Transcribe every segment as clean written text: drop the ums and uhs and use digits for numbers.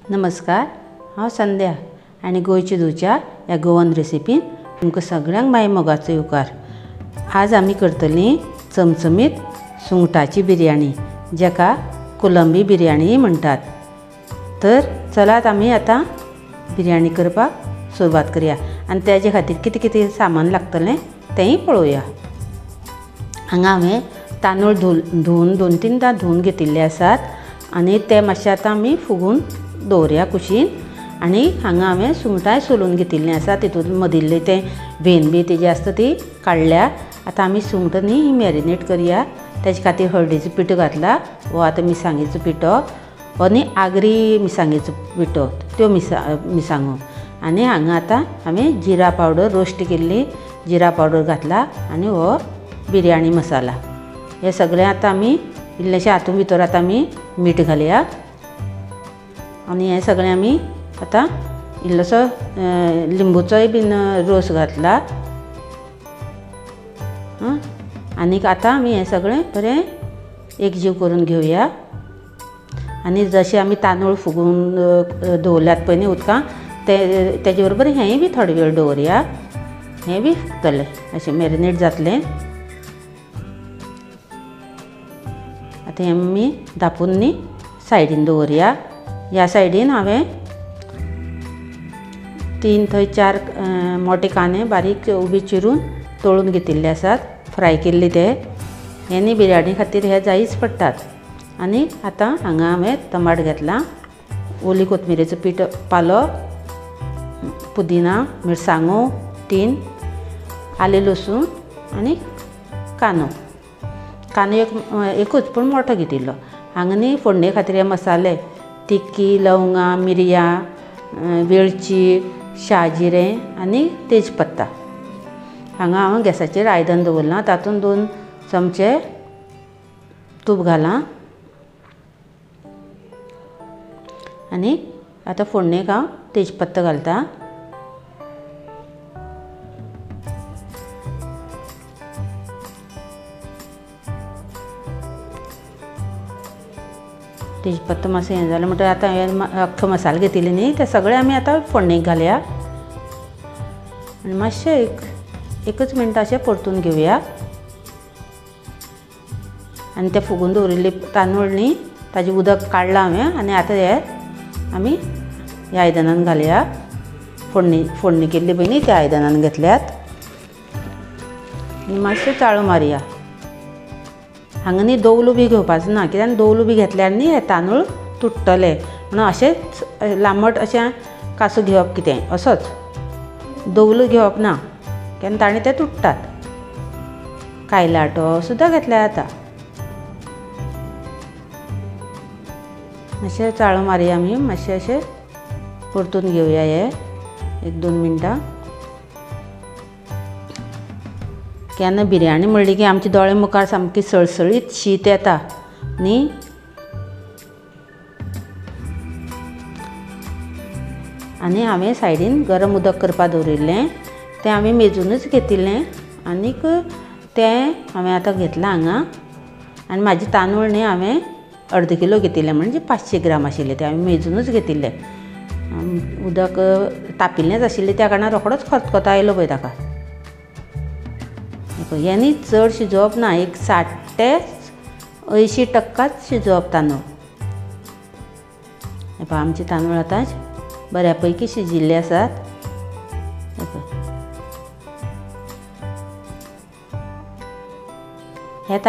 नमस्कार, हांव संध्या आनी गोंयची धूच्या ह्या गोवन रेसिपीन तुमकां सगळ्यांक माय मोगाचो येवकार। आज आमी करतलीं चमचमीत सुंगटाची बिरयानी, जेका कोलंबी बिरयानी म्हणटात। तर चलात आमी आतां बिरयानी करपाक सुरवात करुया आनी तेजे खातीर कितें कितें सामान लागतलें तेंय पळोवया। हांगा हांवें तांदूळ धुवन 2-3दां धुवन घेतिल्ले आसात आनी ते मातशे आतां आमी फुगोवन दवरया कुशीन। आनी हांगा हांवें सुंगटांय सोलून घेतिल्लीं आसा, तितून मदिल्लें तें भेंड बी तेजी आसता ती काडल्या। आतां आमी सुंगटां न्ही मॅरिनेट करया। तेजे खातीर हळदीचो पिठो घातला, वो आतां मिरसांगेचो पिठो, हो न्ही आगरी मिरसांगेचो पिठो, त्यो मिरसांगो। आनी हांगा आतां हांवें जिरा पावडर, रोस्ट केल्ली जिरा पावडर घातला आनी हो बिरयानी मसाला। हे सगळें आतां आमी इल्लेशें हातूंत भितर आतां आमी मीठ घालया आनी हें सगळें आमी आतां इल्लोसो लिंबूचोय बीन रोस घातला। आनीक आतां आमी हें सगळें बरें एकजीव करून घेवया। आनी जशें आमी तांदूळ फुगोवन दवरल्यात पळय न्ही उदकांत, तेजे बरोबर हेंय बी थोडे वेळ दवरया। हें बी फुगतलें, अशें मॅरिनेट जातलें। आतां हें आमी धांपून न्ही सायडीन दवरया। ह्या सायडीन हांवें 3 थंय 4 मोठे कांदे बारीक उबे चिरून तळून घेतिल्ले आसात, फ्राय केल्ले ते। हे न्ही बिरयानी खातीर हे जायच पडटात। आनी आतां हांगा हांवें टमाट घातला, ओली कोथमिरेचो पीठ, पालो, पुदिना, मिरसांगो 3, आले लसूण आनी कांदो एकूच पूण मोठो घेतिल्लो। हांगा न्ही फोडणे खातीर हे मसाले तिखी, लवंगां, मिरयां, वेलची, शाजिरें आनी तेजपत्ता। हांगा हांव गॅसाचेर आयदन दवरलां, तातूंत 2 चमचे तूप घालां आनी आतां फोडणेक हांव तेजपत्ता घालतां। तेजपत्ता मातसो हें जालें म्हणटकीर आतां हे अख्खे मसाले घेतिल्ले न्ही ते सगळे आमी आतां फोडणेक घालया आनी मातशें एकच मिनटां अशें परतून घेवया। आनी ते फुगोवन दवरिल्ले तांदूळ न्ही ताजें उदक काडलां हांवें आनी आतां हे आमी ह्या आयदनान घालया। फोडणी केल्ली पळय न्ही त्या आयदनान घेतल्यात आनी मातशें चाळू मारया। हांगा न्ही दवलो बी घेवपाचो ना, कित्याक दवलो बी घेतल्यार न्ही हे तांदूळ तुट्टले, म्हणून अशेंच लांबट अशें कासो घेवप कितें असोच, दवलो घेवप ना, कित्याक ताणें ते तुट्टात। कायलाटो सुद्दां घेतल्यार जाता। मातशें चाळू मारया आमी, मातशें अशें परतून घेवया हे 1-2 मिनटां। केन्ना बिरयानी म्हणली की आमचे दोळे मुखार सामकी सळसळीत शीत येता न्ही। आनी हांवें सायडीन गरम उदक करपा दवरिल्लें, तें हांवें मेजूनच घेतिल्लें आनीक तें हांवें आतां घेतलां हांगा। आनी म्हाजे तांदूळ न्ही हांवें अर्द किलो घेतिल्ले, म्हणजे 500 ग्राम आशिल्ले, ते हांवें मेजूनच घेतिल्ले। उदक तापिल्लेंच आशिल्लें त्या कारणान रोखडोच खतखतो आयलो पळय ताका। हें न्ही चड शिजोवप ना, एक 60 ते 80% शिजोवप तांदूळ। हे पळय आमचे तांदूळ आतां बऱ्या पैकी शिजिल्ले आसात। हे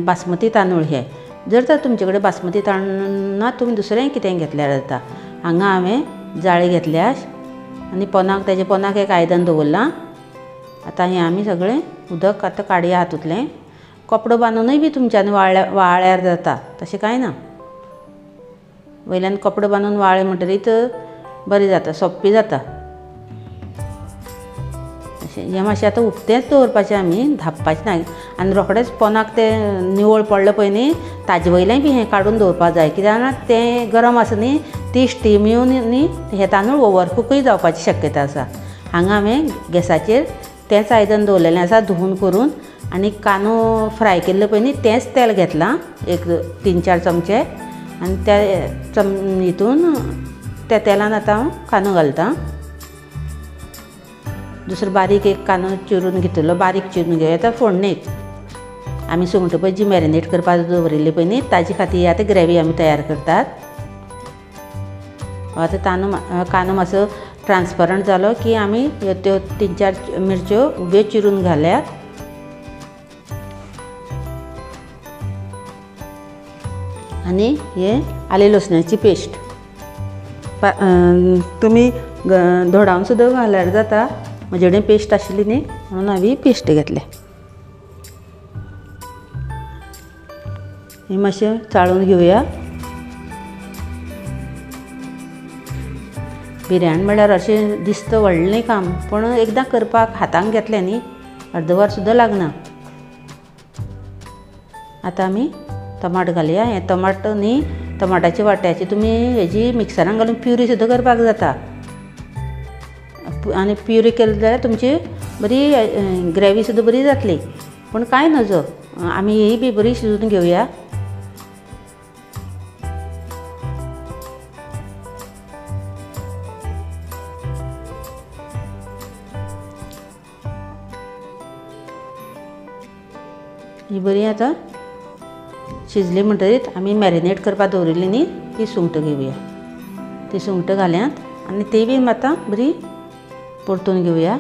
बासमती तांदूळ हे। जर तर तुमचे कडेन बासमती तांदूळ ना, तुमी दुसरें कितें घेतल्यार जाता। हांगा हांवें जाळी घेतल्या आनी तेजे पोंदाक एक आयदन दवरलां। आतां हें आमी सगळें उदक आतां काडया हातूंतलें। कपडो बांदूनय बी तुमच्यांनी वाळ्यार जाता, तशें कांय ना। वयल्यान कपडो बांदून वाळ्ळे म्हणटरीत बरें जाता, सोंपें जाता। अशें हें मातशें आतां उक्तेंच दवरपाचें आमी, धांपपाचें ना। आनी रोखडेंच पोंदाक तें निवळ पडलें पळय न्ही, ताजे वयलें बी हें काडून दवरपा जाय, कित्याक तें गरम आसा न्ही, ती स्टीम येवन न्ही हे तांदूळ ओवरकूकय जावपाची शक्यता आसा। हांगा हांवें गॅसाचेर तेंच आयदन दवरलेलें आसा धुवन करून, आनी कांदो फ्राय केल्लो पळय न्ही तेंच तेल घेतलां, एक 3-4 चमचे। आनी त्या हितून त्या तेलान आतां हांव कांदो घालतां. दुसरो बारीक एक कांदो चिरून घेतलो, बारीक चिरून घेवया. आतां फोडणेक आमी सुंगटां पळय जी मॅरिनेट करपाक दवरिल्ली पळय न्ही, ताजे खातीर आतां ग्रेवी आमी तयार करतात. आतां कांदो मातसो ट्रान्सपरंट जालो की आमी त्यो 3-4 मिरच्यो उब्यो चिरून घाल्यात. आनी हे आले लसणाची पेस्ट तुमी धोडावन सुद्दां घाल्यार जाता. म्हजे कडेन पेस्ट आशिल्ली न्ही म्हणून हांवें पेस्ट घेतल्या. ही मातशें चाळून घेवया. बिरयानी म्हळ्यार अशें दिसता व्हडलें काम, पूण एकदां करपाक हातांत घेतलें न्ही अर्दवर सुद्दां लागना. आतां आमी टमाट घालया. हें टमाट न्ही टमाटाच्या वाट्याची तुमी हेजी मिक्सरान घालून प्युरी सुद्दां करपाक जाता. आनी प्युरी केली जाल्यार तुमची बरी ग्रेवी सुद्दां बरी जातली. पूण कांय नजो, आमी ही बी बरी शिजून घेवया. ही बरी आतां शिजली म्हणटरीत आमी मॅरिनेट करपाक दवरिल्ली न्ही ती सुंगटां घेवया. ती सुंगटां घाल्यात आनी ती बी आतां बरी परतून घेवया.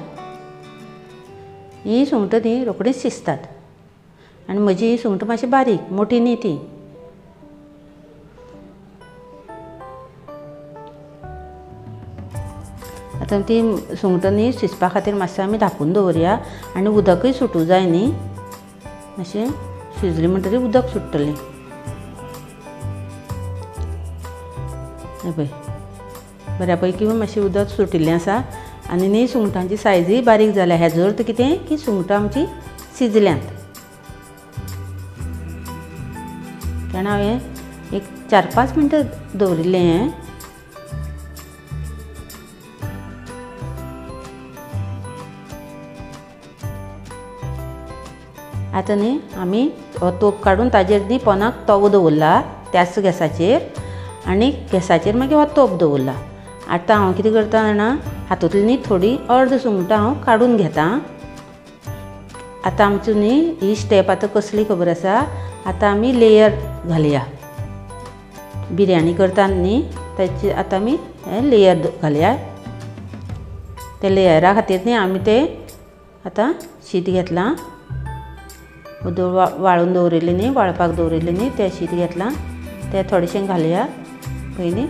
ही सुंगटां न्ही रोखडीच शिजतात. आनी म्हजी ही सुंगटां मातशी बारीक, मोठी न्ही ती. आतां ती सुंगटां न्ही शिजपा खातीर मातशें आमी धांपून दवरया. आनी उदकूय सुटूं जाय न्ही. मातशें शिजली म्हणटरीर उदक सुट्टलें. हें पळय बऱ्या पैकी मातशें उदक सुटिल्लें आसा. आनी न्ही सुंगटांची सायजूय बारीक जाल्या. हेजो अर्थ कितें की सुंगटां आमची शिजल्यांत. कारण हांवें एक 4-5 मिनटां दवरिल्लें हें. आतां न्ही आमी तोप काडून ताजेर न्ही पोंदाक तवो दवरला त्याच गॅसाचेर. आनी गॅसाचेर मागीर हो तोप दवरला. आतां हांव कितें करता जाणा, हातूंतली न्ही थोडी अर्द सुंगटां हांव काडून घेतां. आतां आमचो न्ही ही स्टेप आतां कसली खबर आसा. आतां आमी लेयर घालया. बिरयानी करता न्ही ताची आतां आमी हे लेयर घालया. ते लेयरा खातीर न्ही आमी ते आतां शीत घेतलां. वाळून दवरिल्लें न्ही, वाळपाक दवरिल्लें न्ही तें शीत घेतलां. तें थोडेशें घालया पयलीं.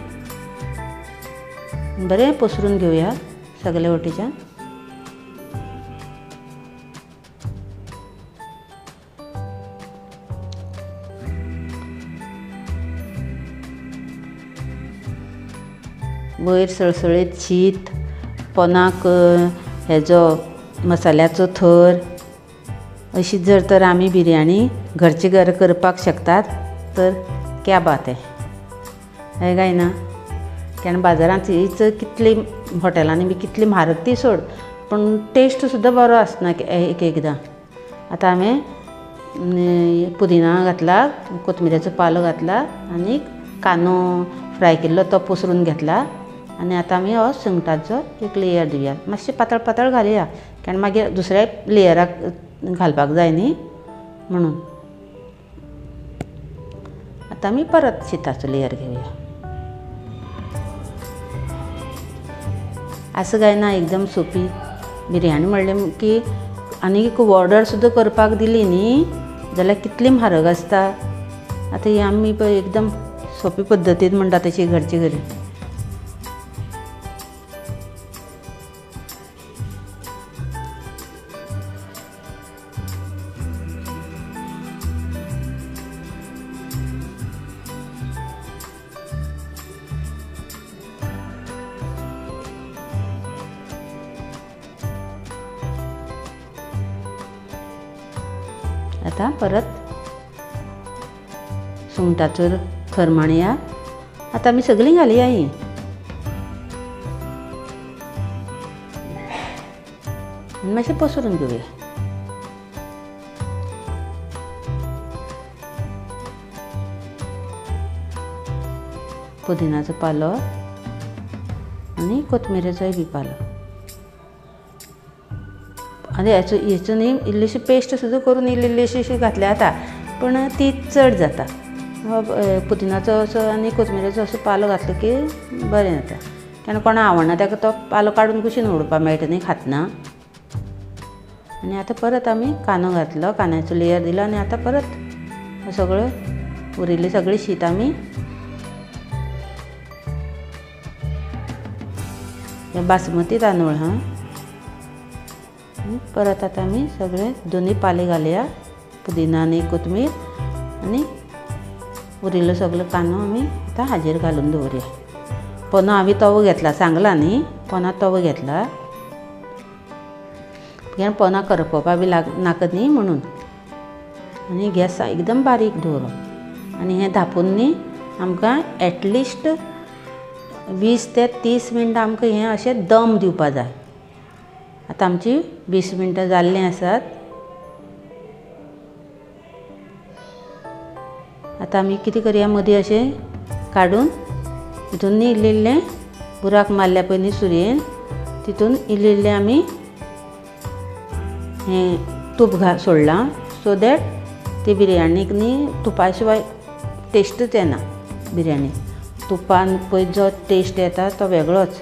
बरें पसरून घेवया सगळे वटेच्यान. वयर सळसळीत शीत, पोंदाक हेजो मसाल्याचो थर. अशी जर तर आमी बिरयानी घरचे घर करपाक शकतात तर क्या बात है काय ना. कारण बाजारांत हीच कितली हॉटेलांनी बी कितली म्हारग ती सोड, पूण टेस्ट सुद्दां बरो आसना एकदां. आतां हांवें पुदिना घातला, कोथमिरेचो पालो घातला आनी कांदो फ्राय केल्लो तो पसरून घेतला. आनी आतां आमी हो सुंगटांचो एक लेयर दिवया. मातशें पातळ पातळ घालया कारण मागीर दुसऱ्या लेयराक घालपाक जाय न्ही म्हणून. आतां आमी परत शीताचो लेयर घेवया. असं काय ना एकदम सोपी बिरयानी म्हणलें की. आनी एक ऑर्डर सुद्दां करपाक दिली न्ही जाल्यार कितली म्हारग आसता. आतां ही आमी पळय एकदम सोपी पद्दतीन म्हणटा तशी घरचे घरी. आतां परत सुंगटाचो थर मांडया. आतां आमी सगळीं घालया ही. मातशें पसरून घेवया. पुदिनाचो पालो आनी कोथमिरेचोय बी पालो. आनी हेचो न्ही इल्लीशी पेस्ट सुद्दां करून इल्लीशी घातल्या जाता, पूण ती चड जाता. पुदिनाचो असो आनी कोथमिरेचो असो पालो घातलो की बरें जाता. कारण कोणा आवडना ताका तो पालो काडून कुशीन उडोवपा मेळटा न्ही खातना. आनी आतां परत आमी कांदो घातलो, कांद्याचो लेयर दिलो आनी आतां परत सगळें उरिल्ली सगळी शीत आमी बासमती तांदूळ परत आतां आमी सगळे दोनी पाले घालया, पुदिना आनी कोथमीर आनी उरिल्लो सगळो कांदो आमी आतां हाजेर घालून दवरया. पोनो हांवें तवो घेतला, सांगला न्ही पोना तवो घेतला, कित्याक पोना करपवपा बी नाका न्ही म्हणून. आनी गॅस एकदम बारीक दवरप आनी हें धांपून न्ही आमकां एटलिस्ट 20 ते 30 मिनटां आमकां हें अशें दम दिवपा जाय. आतां आमची 20 मिनटां जाल्लीं आसात. आतां आमी कितें करया, मदीं अशें काडून तितून न्ही इल्लें बुराक मारल्या पळय न्ही सुरयेन, तितून इल्लें आमी हें तूप सोडलां, सो दॅट ती बिरयानीक न्ही तुपा शिवाय टेस्टूच येना. बिरयानी तुपान पळय जो टेस्ट येता तो वेगळोच.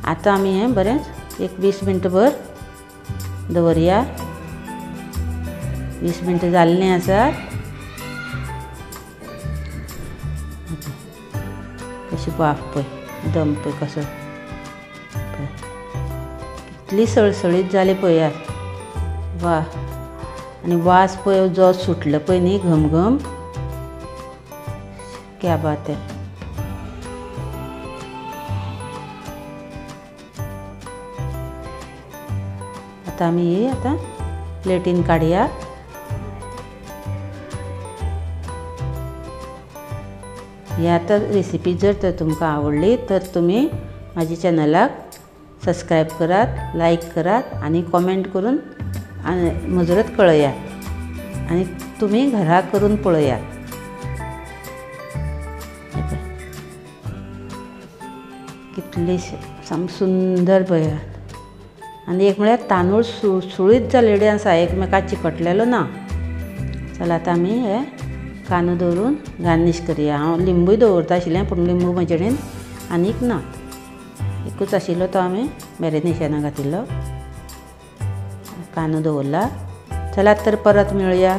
आतां आमी हें बरेंच एक 20 मिनटां भर दवरया. 20 मिनटां जाल्लीं आसात. कशी वाफ पळय, दम पळय कसो, कितली सळसळीत जाली पळयात. वा, आनी वास पळय जो सुटलो पळय न्ही घमघम, क्या बात है. आतां आमी ही आतां प्लेटीन काडया. ही आतां रेसिपी जर तर तुमकां आवडली तर तुमी म्हाज्या चॅनलाक सबस्क्रायब करात, लायक करात आनी कॉमेंट करून मुजरत कळयात आनी तुमी घरा करून पळयात. कितली साम सुंदर पळयात. आनी एक म्हळ्यार तांदूळ सुळीत जालेले आसा, एकमेकाक चिकटलेलो ना. चला आतां आमी हे कांदो दवरून गार्निश करया. हांव लिंबूय दवरता आशिल्लें, पूण लिंबू म्हजे कडेन आनीक ना, एकूच आशिल्लो तो हांवें मॅरिनेशनाक घातिल्लो. कांदो दवरला. चलात तर परत मेळुया.